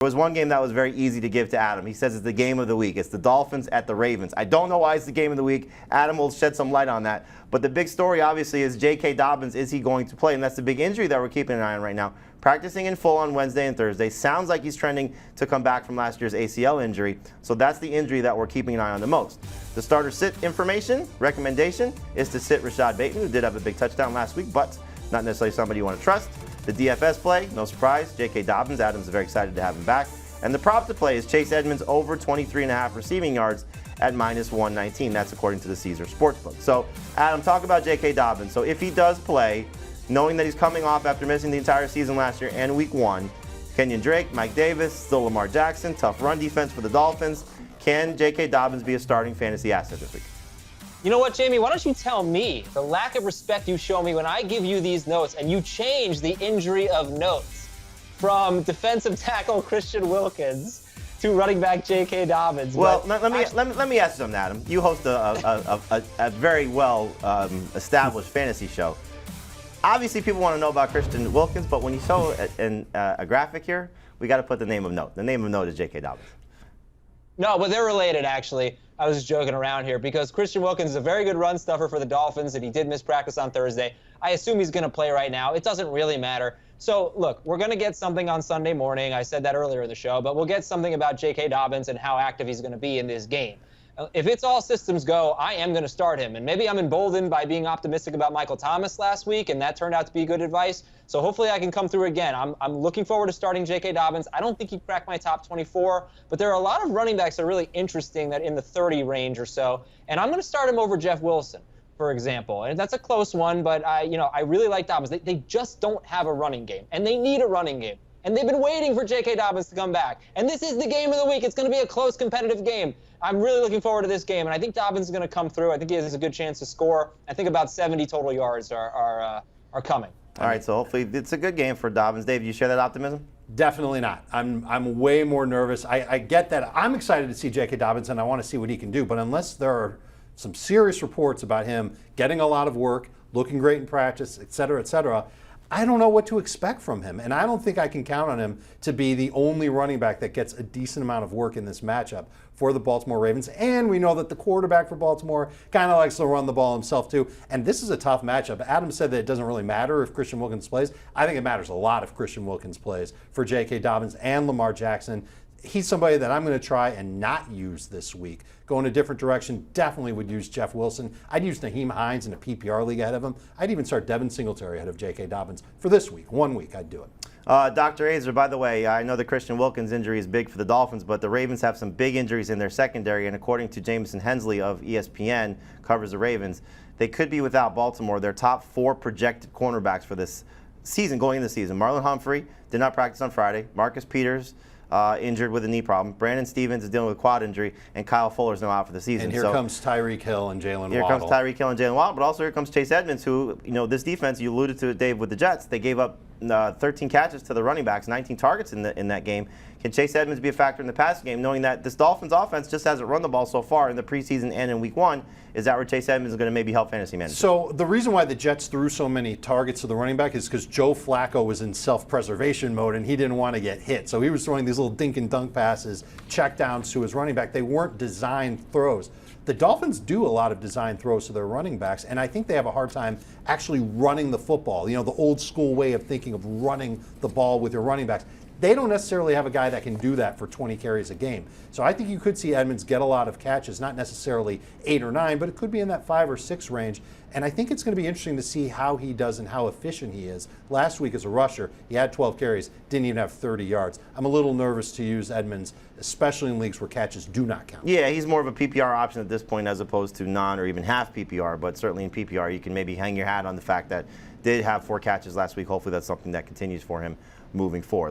There was one game that was very easy to give to Adam. He says it's the game of the week. It's the Dolphins at the Ravens. I don't know why it's the game of the week. Adam will shed some light on that. But the big story, obviously, is J.K. Dobbins. Is he going to play? And that's the big injury that we're keeping an eye on right now. Practicing in full on Wednesday and Thursday. Sounds like he's trending to come back from last year's ACL injury. So that's the injury that we're keeping an eye on the most. The starter sit information, recommendation, is to sit Rashad Bateman, who did have a big touchdown last week, but not necessarily somebody you want to trust. The DFS play, no surprise, J.K. Dobbins. Adam's very excited to have him back. And the prop to play is Chase Edmonds over 23.5 receiving yards at -119. That's according to the Caesar Sportsbook. So, Adam, talk about J.K. Dobbins. So if he does play, knowing that he's coming off after missing the entire season last year and week 1, Kenyon Drake, Mike Davis, still Lamar Jackson, tough run defense for the Dolphins. Can J.K. Dobbins be a starting fantasy asset this week? You know what, Jamie? Why don't you tell me the lack of respect you show me when I give you these notes and you change the injury of notes from defensive tackle Christian Wilkins to running back J.K. Dobbins? Well, let me ask you something, Adam. You host a very well established fantasy show. Obviously, people want to know about Christian Wilkins, but when you show a graphic here, we got to put the name of note. The name of note is J.K. Dobbins. No, but they're related, actually. I was just joking around here because Christian Wilkins is a very good run stuffer for the Dolphins, and he did miss practice on Thursday. I assume he's going to play right now. It doesn't really matter. So, look, we're going to get something on Sunday morning. I said that earlier in the show, but we'll get something about J.K. Dobbins and how active he's going to be in this game. If it's all systems go, I am going to start him. And maybe I'm emboldened by being optimistic about Michael Thomas last week, and that turned out to be good advice. So hopefully I can come through again. I'm looking forward to starting J.K. Dobbins. I don't think he cracked my top 24, but there are a lot of running backs that are really interesting that in the 30 range or so. And I'm going to start him over Jeff Wilson, for example. And that's a close one, but I really like Dobbins. They just don't have a running game, and they need a running game. And they've been waiting for J.K. Dobbins to come back. And this is the game of the week. It's going to be a close, competitive game. I'm really looking forward to this game, and I think Dobbins is going to come through. I think he has a good chance to score. I think about 70 total yards are coming. All right, so hopefully it's a good game for Dobbins. Dave, you share that optimism? Definitely not. I'm way more nervous. I get that. I'm excited to see J.K. Dobbins, and I want to see what he can do. But unless there are some serious reports about him getting a lot of work, looking great in practice, et cetera, I don't know what to expect from him. And I don't think I can count on him to be the only running back that gets a decent amount of work in this matchup for the Baltimore Ravens. And we know that the quarterback for Baltimore kind of likes to run the ball himself too. And this is a tough matchup. Adam said that it doesn't really matter if Christian Wilkins plays. I think it matters a lot if Christian Wilkins plays for J.K. Dobbins and Lamar Jackson. He's somebody that I'm going to try and not use this week. Go in a different direction. Definitely would use Jeff Wilson. I'd use Naheem Hines in a PPR league ahead of him. I'd even start Devin Singletary ahead of J.K. Dobbins for this week. 1 week, I'd do it. Dr. Azer, by the way, I know the Christian Wilkins injury is big for the Dolphins, but the Ravens have some big injuries in their secondary, and according to Jameson Hensley of ESPN, covers the Ravens, they could be without Baltimore. Their top 4 projected cornerbacks for this season, going into the season. Marlon Humphrey did not practice on Friday. Marcus Peters, injured with a knee problem. Brandon Stevens is dealing with a quad injury, and Kyle Fuller's now out for the season. And here comes Tyreek Hill and Jalen Waddle. Here comes Tyreek Hill and Jalen Waddle, but also here comes Chase Edmonds, who, this defense, you alluded to it, Dave, with the Jets. They gave up 13 catches to the running backs, 19 targets in that game. Can Chase Edmonds be a factor in the passing game, knowing that this Dolphins offense just hasn't run the ball so far in the preseason and in week 1? Is that where Chase Edmonds is going to maybe help fantasy managers? So the reason why the Jets threw so many targets to the running back is because Joe Flacco was in self-preservation mode and he didn't want to get hit. So he was throwing these little dink and dunk passes, check downs to his running back. They weren't designed throws. The Dolphins do a lot of design throws to their running backs, and I think they have a hard time actually running the football. The old school way of thinking of running the ball with your running backs. They don't necessarily have a guy that can do that for 20 carries a game. So I think you could see Edmonds get a lot of catches, not necessarily 8 or 9, but it could be in that 5 or 6 range. And I think it's going to be interesting to see how he does and how efficient he is. Last week as a rusher, he had 12 carries, didn't even have 30 yards. I'm a little nervous to use Edmonds, especially in leagues where catches do not count. Yeah, he's more of a PPR option at this point as opposed to non or even half PPR, but certainly in PPR you can maybe hang your hat on the fact that did have 4 catches last week. Hopefully that's something that continues for him moving forward.